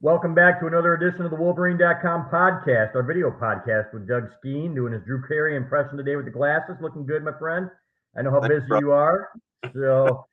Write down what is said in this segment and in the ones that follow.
Welcome back to another edition of the Wolverine.com podcast, our video podcast with Doug Skene doing his Drew Carey impression today with the glasses. Looking good, my friend. I know how Thanks, busy bro. you are. So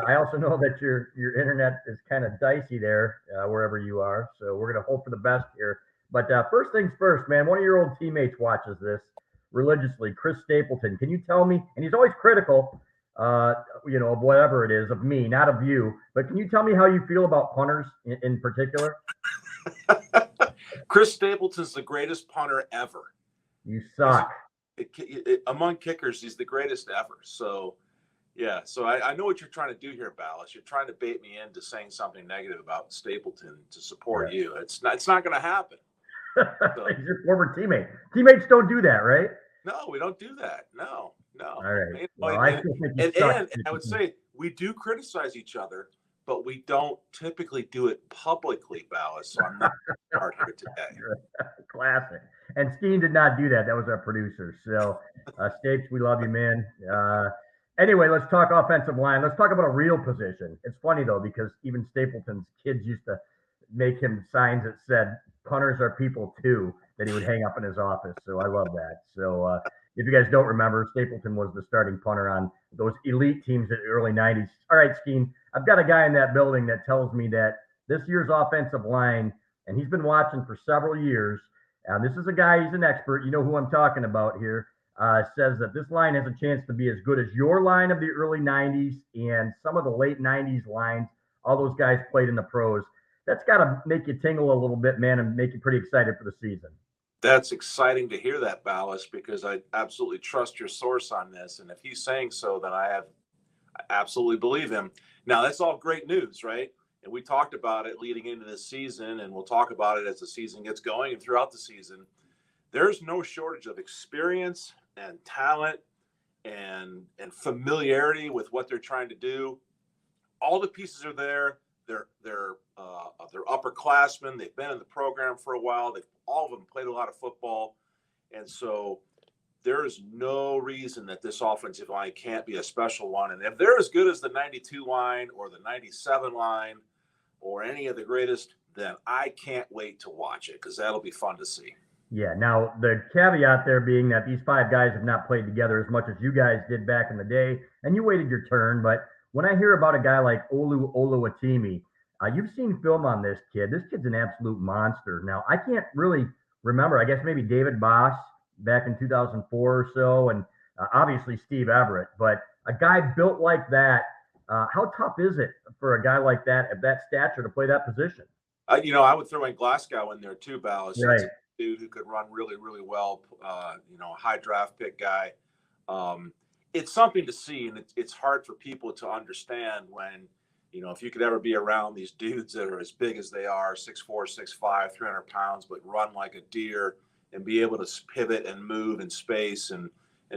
I also know that your internet is kind of dicey there wherever you are. So we're going to hope for the best here. But first things first, man, one of your old teammates watches this religiously, Chris Stapleton. Can you tell me, and he's always critical, of whatever it is, of me, not of you, but can you tell me how you feel about punters in particular? Chris Stapleton's the greatest punter ever. You suck. Among kickers, he's the greatest ever. So, yeah. So I know what you're trying to do here, Balas. You're trying to bait me into saying something negative about Stapleton to support you. It's not going to happen. So. He's your former teammate. Teammates don't do that, right? No, we don't do that. No. All right. Well, and I would say we do criticize each other, but we don't typically do it publicly, Balas. So I'm not part here today. Classic. And Skene did not do that. That was our producer. So, Stapes, we love you, man. Anyway, let's talk offensive line. Let's talk about a real position. It's funny, though, because even Stapleton's kids used to make him signs that said, punters are people, too, that he would hang up in his office. So I love that. So if you guys don't remember, Stapleton was the starting punter on those elite teams in the early 90s. All right, Skene, I've got a guy in that building that tells me that this year's offensive line, and he's been watching for several years, and this is a guy, he's an expert, you know who I'm talking about here, says that this line has a chance to be as good as your line of the early 90s and some of the late 90s lines. All those guys played in the pros. That's got to make you tingle a little bit, man, and make you pretty excited for the season. That's exciting to hear that, Balas, because I absolutely trust your source on this. And if he's saying so, then I absolutely believe him. Now, that's all great news, right? And we talked about it leading into this season, and we'll talk about it as the season gets going and throughout the season. There's no shortage of experience and talent and familiarity with what they're trying to do. All the pieces are there. They're upperclassmen. They've been in the program for a while. All of them played a lot of football. And so there is no reason that this offensive line can't be a special one. And if they're as good as the 92 line or the 97 line or any of the greatest, then I can't wait to watch it because that'll be fun to see. Yeah. Now, the caveat there being that these five guys have not played together as much as you guys did back in the day, and you waited your turn. But when I hear about a guy like Olu Oluwatimi, you've seen film on this kid. This kid's an absolute monster. Now, I can't really remember. I guess maybe David Boss back in 2004 or so, and obviously Steve Everett. But a guy built like that, how tough is it for a guy like that of that stature to play that position? I would throw in Glasgow in there too, Balas. Right. That's a dude who could run really, really well. A high draft pick guy. It's something to see, and it's hard for people to understand when, if you could ever be around these dudes that are as big as they are, 6'4", 6'5", 300 pounds, but run like a deer and be able to pivot and move in space and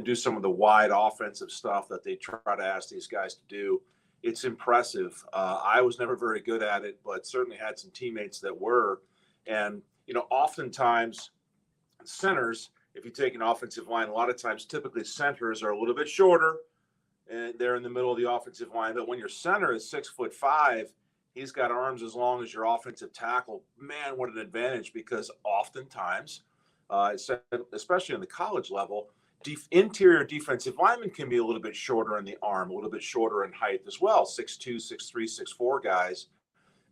do some of the wide offensive stuff that they try to ask these guys to do. It's impressive. I was never very good at it, but certainly had some teammates that were. And, oftentimes centers, if you take an offensive line, a lot of times typically centers are a little bit shorter and they're in the middle of the offensive line. But when your center is 6'5", he's got arms as long as your offensive tackle. Man, what an advantage, because oftentimes, especially on the college level, interior defensive linemen can be a little bit shorter in the arm, a little bit shorter in height as well. 6'2", 6'3", 6'4" guys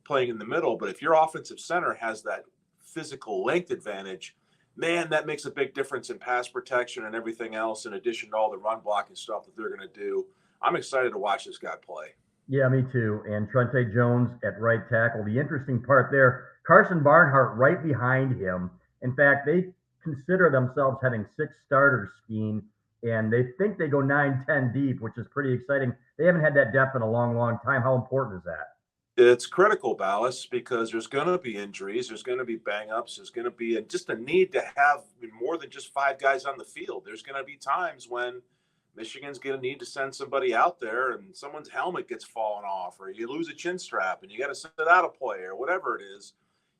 playing in the middle. But if your offensive center has that physical length advantage, man, that makes a big difference in pass protection and everything else, in addition to all the run blocking stuff that they're going to do. I'm excited to watch this guy play. Yeah, me too. And Trente Jones at right tackle. The interesting part there, Carson Barnhart right behind him. In fact, they consider themselves having 6 starters, Skene, and they think they go 9-10 deep, which is pretty exciting. They haven't had that depth in a long, long time. How important is that? It's critical, Balas, because there's going to be injuries. There's going to be bang-ups. There's going to be just a need to have more than just 5 guys on the field. There's going to be times when Michigan's going to need to send somebody out there and someone's helmet gets fallen off, or you lose a chin strap and you got to send it out a play, or whatever it is.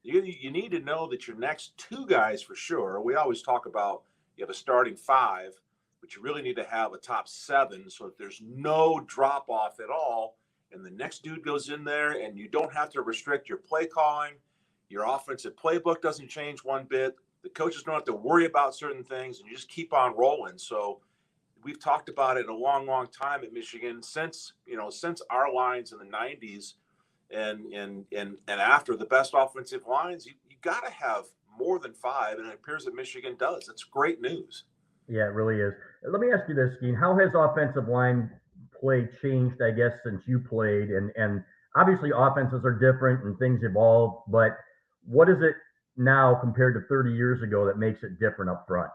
You need to know that your next 2 guys for sure. We always talk about you have a starting 5, but you really need to have a top 7 so that there's no drop-off at all. And the next dude goes in there, and you don't have to restrict your play calling. Your offensive playbook doesn't change one bit. The coaches don't have to worry about certain things, and you just keep on rolling. So we've talked about it a long, long time at Michigan since our lines in the 90s and after the best offensive lines, you got to have more than 5, and it appears that Michigan does. That's great news. Yeah, it really is. Let me ask you this, Skene. How has offensive line play changed, I guess, since you played? And obviously offenses are different and things evolve, but what is it now compared to 30 years ago that makes it different up front?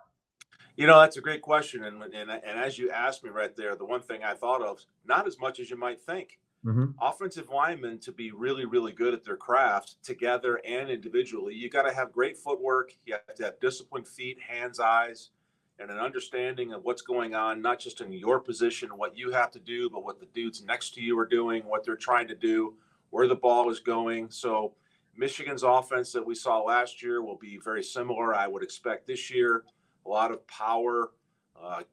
That's a great question. And as you asked me right there, the one thing I thought of, not as much as you might think. Mm-hmm. Offensive linemen, to be really, really good at their craft together and individually, you got to have great footwork. You have to have disciplined feet, hands, eyes, and an understanding of what's going on, not just in your position, what you have to do, but what the dudes next to you are doing, what they're trying to do, where the ball is going. So Michigan's offense that we saw last year will be very similar, I would expect, this year. A lot of power,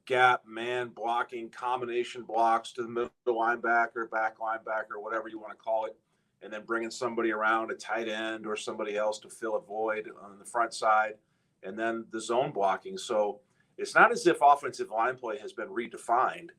gap, man blocking, combination blocks to the middle linebacker, back linebacker, whatever you want to call it, and then bringing somebody around, a tight end or somebody else to fill a void on the front side, and then the zone blocking. So it's not as if offensive line play has been redefined.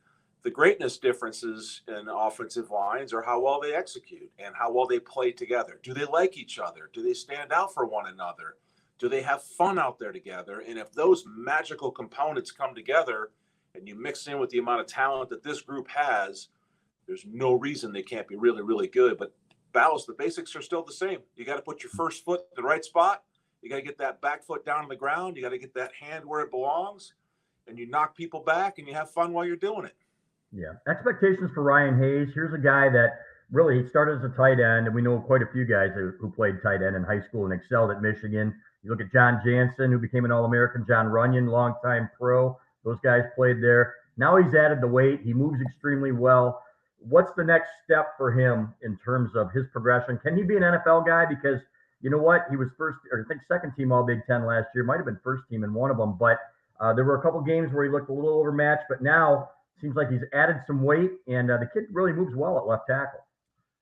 The greatness differences in offensive lines are how well they execute and how well they play together. Do they like each other? Do they stand out for one another? Do they have fun out there together? And if those magical components come together and you mix in with the amount of talent that this group has, there's no reason they can't be really, really good. But Balas, the basics are still the same. You got to put your first foot in the right spot. You got to get that back foot down on the ground. You got to get that hand where it belongs. And you knock people back and you have fun while you're doing it. Yeah. Expectations for Ryan Hayes. Here's a guy that really started as a tight end, and we know quite a few guys who played tight end in high school and excelled at Michigan. You look at John Jansen, who became an All-American, John Runyon, longtime pro. Those guys played there. Now he's added the weight. He moves extremely well. What's the next step for him in terms of his progression? Can he be an NFL guy? Because you know what? He was second team All Big Ten last year. Might have been first team in one of them. But there were a couple games where he looked a little overmatched. But now seems like he's added some weight, and the kid really moves well at left tackle.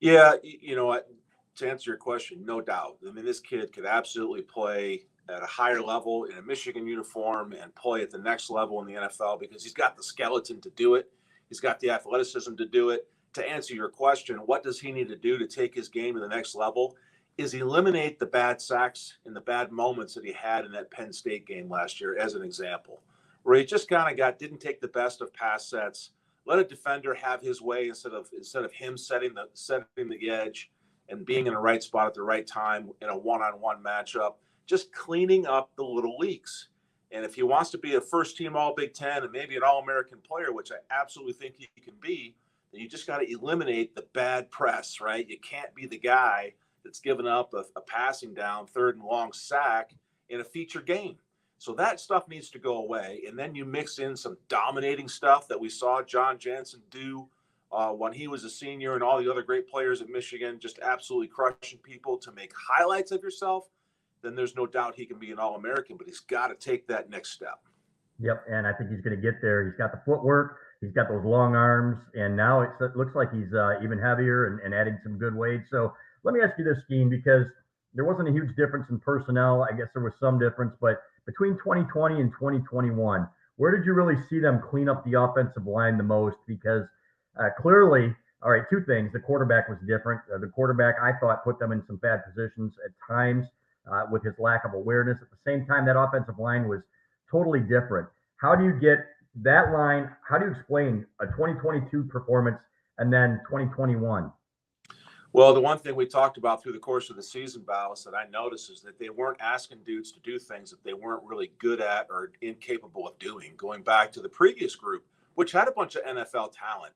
Yeah, you know what? To answer your question, no doubt. I mean, this kid could absolutely play at a higher level in a Michigan uniform and play at the next level in the NFL because he's got the skeleton to do it. He's got the athleticism to do it. To answer your question, what does he need to do to take his game to the next level? Is eliminate the bad sacks and the bad moments that he had in that Penn State game last year, as an example, where he just kind of didn't take the best of pass sets, let a defender have his way instead of him setting the edge and being in the right spot at the right time in a one-on-one matchup, just cleaning up the little leaks. And if he wants to be a first-team All-Big Ten and maybe an All-American player, which I absolutely think he can be, then you just got to eliminate the bad press, right? You can't be the guy that's given up a passing down, third and long sack in a feature game. So that stuff needs to go away. And then you mix in some dominating stuff that we saw John Jansen do when he was a senior, and all the other great players at Michigan, just absolutely crushing people to make highlights of yourself. Then there's no doubt he can be an All-American, but he's got to take that next step. Yep, and I think he's going to get there. He's got the footwork. He's got those long arms, and now it looks like he's even heavier and adding some good weight. So let me ask you this, Skene, because there wasn't a huge difference in personnel. I guess there was some difference, but between 2020 and 2021, where did you really see them clean up the offensive line the most? Because clearly, all right, two things. The quarterback was different. The quarterback, I thought, put them in some bad positions at times with his lack of awareness. At the same time, that offensive line was totally different. How do you get that line? How do you explain a 2022 performance and then 2021? Well, the one thing we talked about through the course of the season, Balas, that I noticed is that they weren't asking dudes to do things that they weren't really good at or incapable of doing, going back to the previous group, which had a bunch of NFL talent.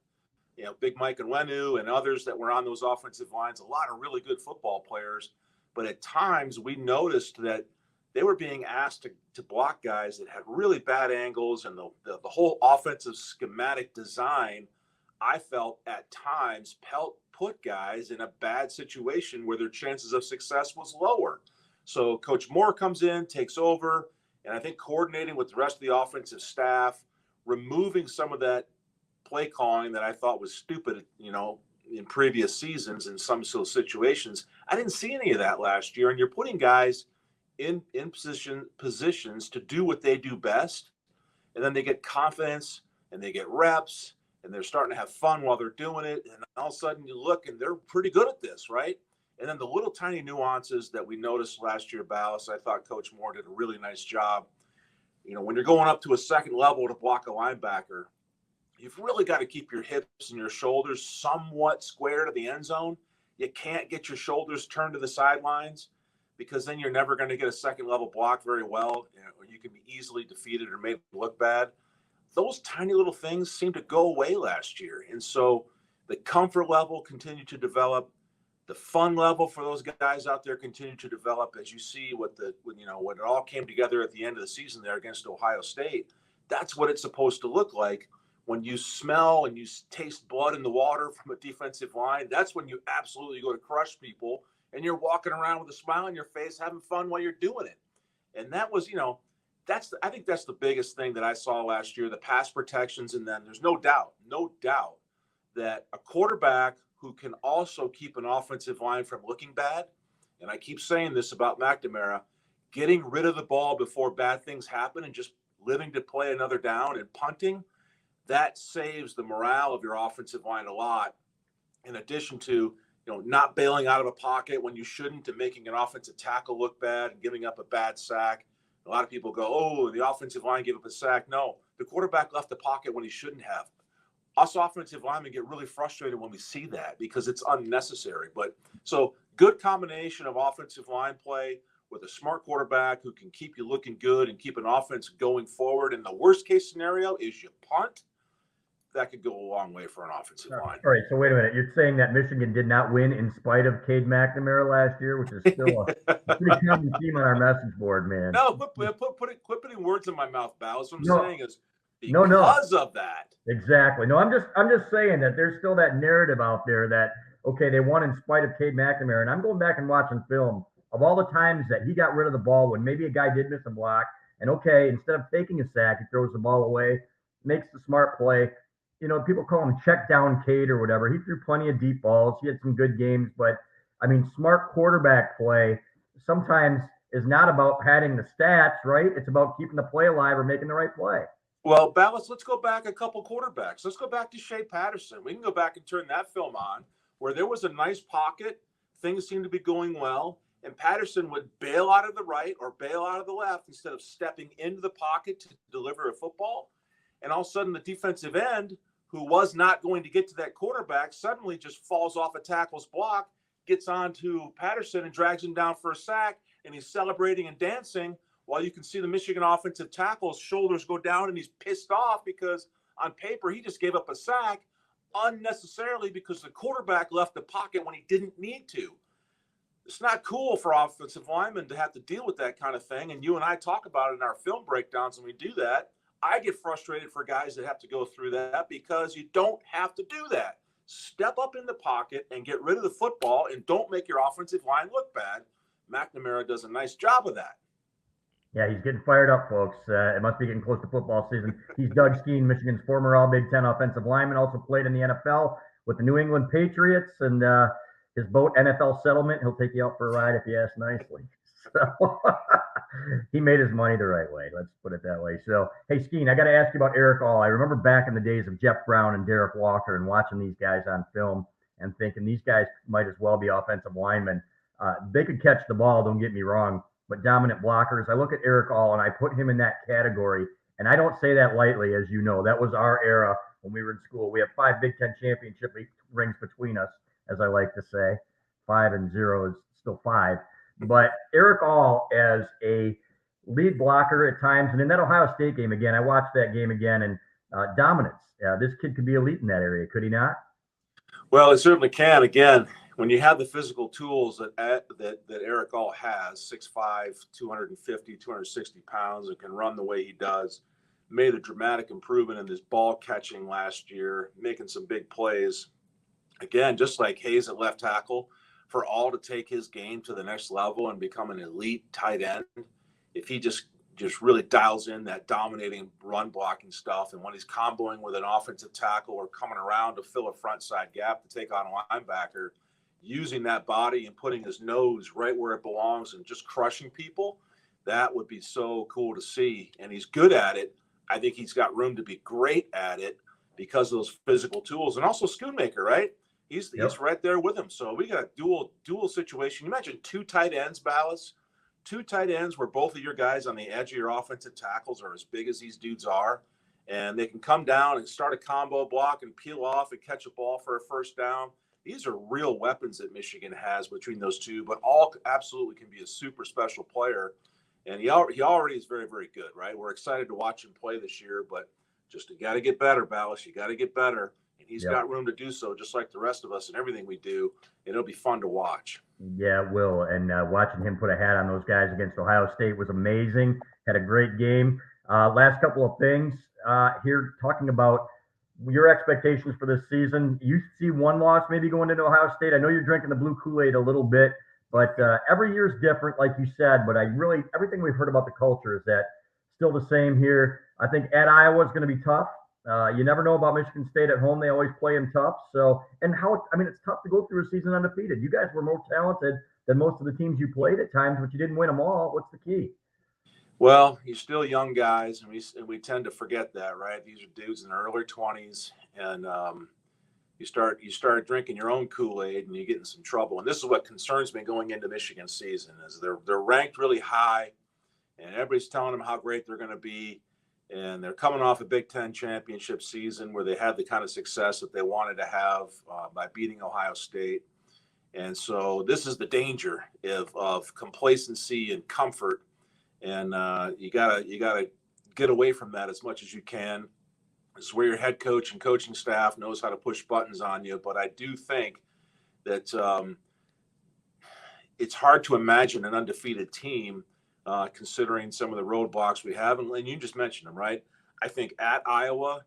You know, Big Mike and Wenu and others that were on those offensive lines, a lot of really good football players. But at times we noticed that they were being asked to block guys that had really bad angles, and the whole offensive schematic design, I felt at times put guys in a bad situation where their chances of success was lower. So Coach Moore comes in, takes over, and I think coordinating with the rest of the offensive staff, removing some of that play calling that I thought was stupid, in previous seasons in some sort of situations. I didn't see any of that last year. And you're putting guys in positions to do what they do best. And then they get confidence and they get reps and they're starting to have fun while they're doing it. And all of a sudden you look and they're pretty good at this, right? And then the little tiny nuances that we noticed last year, Balas, I thought Coach Moore did a really nice job. You know, when you're going up to a second level to block a linebacker, you've really got to keep your hips and your shoulders somewhat square to the end zone. You can't get your shoulders turned to the sidelines because then you're never going to get a second level block very well, or you can be easily defeated or made look bad. Those tiny little things seem to go away last year. And so the comfort level continued to develop. The fun level for those guys out there continued to develop as you see when it all came together at the end of the season there against Ohio State. That's what it's supposed to look like. When you smell and you taste blood in the water from a defensive line, that's when you absolutely go to crush people and you're walking around with a smile on your face, having fun while you're doing it. And that was, I think that's the biggest thing that I saw last year, the pass protections. And then there's no doubt that a quarterback who can also keep an offensive line from looking bad, and I keep saying this about McNamara, getting rid of the ball before bad things happen and just living to play another down and punting, that saves the morale of your offensive line a lot, in addition to not bailing out of a pocket when you shouldn't and making an offensive tackle look bad and giving up a bad sack. A lot of people go, oh, the offensive line gave up a sack. No, the quarterback left the pocket when he shouldn't have. Us offensive linemen get really frustrated when we see that because it's unnecessary. But so good combination of offensive line play with a smart quarterback who can keep you looking good and keep an offense going forward. And the worst case scenario is you punt. That could go a long way for an offensive line. All right, so wait a minute. You're saying that Michigan did not win in spite of Cade McNamara last year, which is still a pretty common theme on our message board, man. No, quit putting words in my mouth, Bal. What I'm saying is because of that. Exactly. No, I'm just saying that there's still that narrative out there that, okay, they won in spite of Cade McNamara. And I'm going back and watching film of all the times that he got rid of the ball when maybe a guy did miss a block. And, okay, instead of taking a sack, he throws the ball away, makes the smart play. People call him check down Cade or whatever. He threw plenty of deep balls. He had some good games. But, smart quarterback play sometimes is not about padding the stats, right? It's about keeping the play alive or making the right play. Well, Balas, let's go back a couple quarterbacks. Let's go back to Shea Patterson. We can go back and turn that film on where there was a nice pocket. Things seemed to be going well. And Patterson would bail out of the right or bail out of the left instead of stepping into the pocket to deliver a football. And all of a sudden, the defensive end, who was not going to get to that quarterback, suddenly just falls off a tackle's block, gets onto Patterson and drags him down for a sack, and he's celebrating and dancing while you can see the Michigan offensive tackle's shoulders go down and he's pissed off because on paper he just gave up a sack unnecessarily because the quarterback left the pocket when he didn't need to. It's not cool for offensive linemen to have to deal with that kind of thing, and you and I talk about it in our film breakdowns when we do that. I get frustrated for guys that have to go through that because you don't have to do that. Step up in the pocket and get rid of the football and don't make your offensive line look bad. McNamara does a nice job of that. Yeah, he's getting fired up, folks. It must be getting close to football season. He's Doug Skene, Michigan's former All-Big Ten offensive lineman, also played in the NFL with the New England Patriots, and his boat NFL settlement, he'll take you out for a ride if you ask nicely. So he made his money the right way. Let's put it that way. So, hey, Skene, I got to ask you about Erick All. I remember back in the days of Jeff Brown and Derek Walker and watching these guys on film and thinking these guys might as well be offensive linemen. They could catch the ball, don't get me wrong, but dominant blockers. I look at Erick All and I put him in that category. And I don't say that lightly, as you know. That was our era when we were in school. We have 5 Big Ten championship rings between us, as I like to say. 5 and 0 is still 5. But Erick All as a lead blocker at times, and in that Ohio State game again, I watched that game again, and dominance. This kid could be elite in that area, could he not? Well, it certainly can. Again, when you have the physical tools that Erick All has, 6'5", 250, 260 pounds, and can run the way he does, made a dramatic improvement in his ball catching last year, making some big plays. Again, just like Hayes at left tackle, for All to take his game to the next level and become an elite tight end, if he just just really dials in that dominating run blocking stuff. And when he's comboing with an offensive tackle or coming around to fill a front side gap to take on a linebacker, using that body and putting his nose right where it belongs and just crushing people, that would be so cool to see. And he's good at it. I think he's got room to be great at it because of those physical tools. And also Schoonmaker, right? He's right there with him. So we got a dual situation. You mentioned two tight ends, Balas. Two tight ends where both of your guys on the edge of your offensive tackles are as big as these dudes are. And they can come down and start a combo block and peel off and catch a ball for a first down. These are real weapons that Michigan has between those two, but all absolutely can be a super special player. And he already is very, very good, right? We're excited to watch him play this year, but just you got to get better, Balas. You got to get better. And he's got room to do so, just like the rest of us and everything we do. And it'll be fun to watch. Yeah, it will. And watching him put a hat on those guys against Ohio State was amazing. Had a great game. Last couple of things here, talking about your expectations for this season. You see one loss maybe going into Ohio State. I know you're drinking the blue Kool-Aid a little bit, but every year is different, like you said. But everything we've heard about the culture is that still the same here. I think at Iowa is going to be tough. You never know about Michigan State at home. They always play them tough. So, it's tough to go through a season undefeated. You guys were more talented than most of the teams you played at times, but you didn't win them all. What's the key? Well, you're still young guys, and we tend to forget that, right? These are dudes in their early 20s, and you start drinking your own Kool-Aid, and you get in some trouble. And this is what concerns me going into Michigan season is they're ranked really high, and everybody's telling them how great they're going to be. And they're coming off a Big Ten championship season where they had the kind of success that they wanted to have by beating Ohio State. And so this is the danger of complacency and comfort. And you gotta get away from that as much as you can. This is where your head coach and coaching staff knows how to push buttons on you. But I do think that it's hard to imagine an undefeated team considering some of the roadblocks we have. And you just mentioned them, right? I think at Iowa,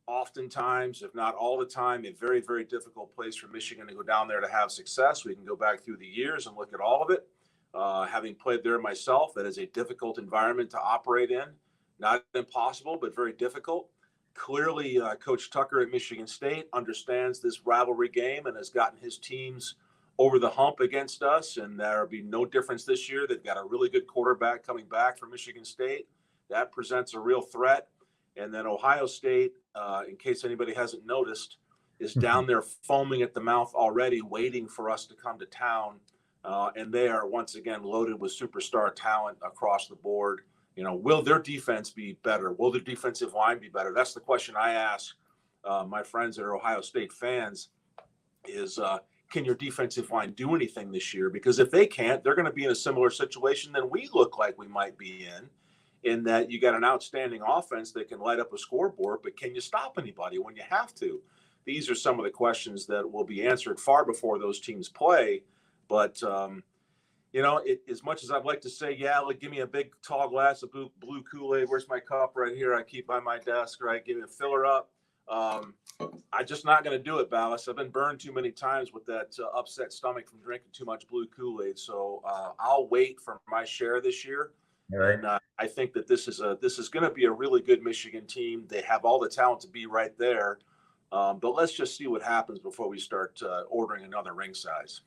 oftentimes, if not all the time, a very, very difficult place for Michigan to go down there to have success. We can go back through the years and look at all of it. Having played there myself, that is a difficult environment to operate in. Not impossible, but very difficult. Clearly, Coach Tucker at Michigan State understands this rivalry game and has gotten his teams over the hump against us, and there'll be no difference this year. They've got a really good quarterback coming back from Michigan State. That presents a real threat. And then Ohio State, in case anybody hasn't noticed, is down there foaming at the mouth already, waiting for us to come to town. And they are once again loaded with superstar talent across the board. Will their defense be better? Will their defensive line be better? That's the question I ask my friends that are Ohio State fans is, can your defensive line do anything this year? Because if they can't, they're going to be in a similar situation than we look like we might be in that you got an outstanding offense that can light up a scoreboard, but can you stop anybody when you have to? These are some of the questions that will be answered far before those teams play. But, as much as I'd like to say, give me a big tall glass of blue Kool-Aid. Where's my cup? Right here. I keep by my desk, right? Give me a filler up. I'm just not going to do it, Balas. I've been burned too many times with that upset stomach from drinking too much blue Kool-Aid. So I'll wait for my share this year. All right. And I think that this is going to be a really good Michigan team. They have all the talent to be right there. But let's just see what happens before we start ordering another ring size.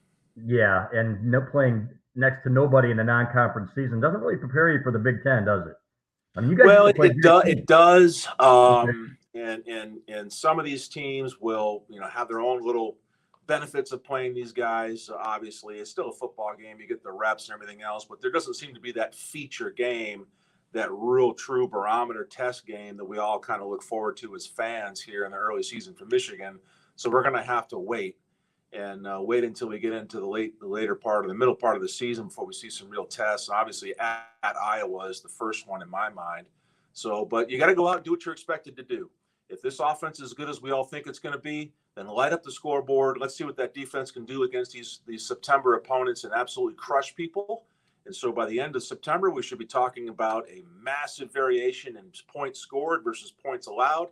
Yeah, and playing next to nobody in a non-conference season doesn't really prepare you for the Big Ten, does it? I mean, you guys it does. And some of these teams will, have their own little benefits of playing these guys. Obviously, it's still a football game. You get the reps and everything else, but there doesn't seem to be that feature game, that real true barometer test game that we all kind of look forward to as fans here in the early season for Michigan. So we're going to have to wait until we get into the middle part of the season before we see some real tests. Obviously, at Iowa is the first one in my mind. So, but you got to go out and do what you're expected to do. If this offense is as good as we all think it's going to be, then light up the scoreboard. Let's see what that defense can do against these September opponents and absolutely crush people. And so by the end of September, we should be talking about a massive variation in points scored versus points allowed.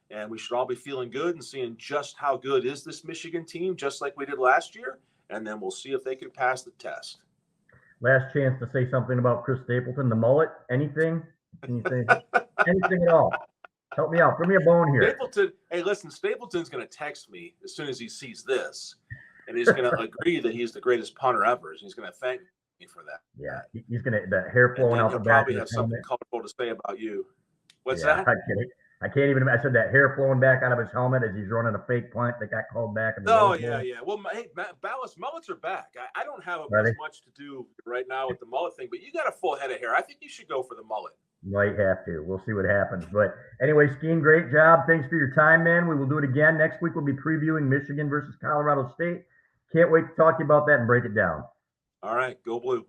And we should all be feeling good and seeing just how good is this Michigan team, just like we did last year. And then we'll see if they can pass the test. last chance to say something about Chris Stapleton, the mullet, anything? Can you say anything at all? Help me out. Bring me a bone here. Stapleton, hey, listen, Stapleton's going to text me as soon as he sees this, and he's going to agree that he's the greatest punter ever. He's going to thank me for that. Yeah, he's going to, the hair flowing out the back. Probably have something colorful to say about you. What's that? I can't even. I said that hair flowing back out of his helmet as he's running a fake punt that got called back. Oh yeah. Well, hey, Balas, mullets are back. I don't have as much to do right now with the mullet thing, but you got a full head of hair. I think you should go for the mullet. Might have to. We'll see what happens. But anyway, Skene, great job. Thanks for your time, man. We will do it again. Next week, we'll be previewing Michigan versus Colorado State. Can't wait to talk to you about that and break it down. All right. Go Blue.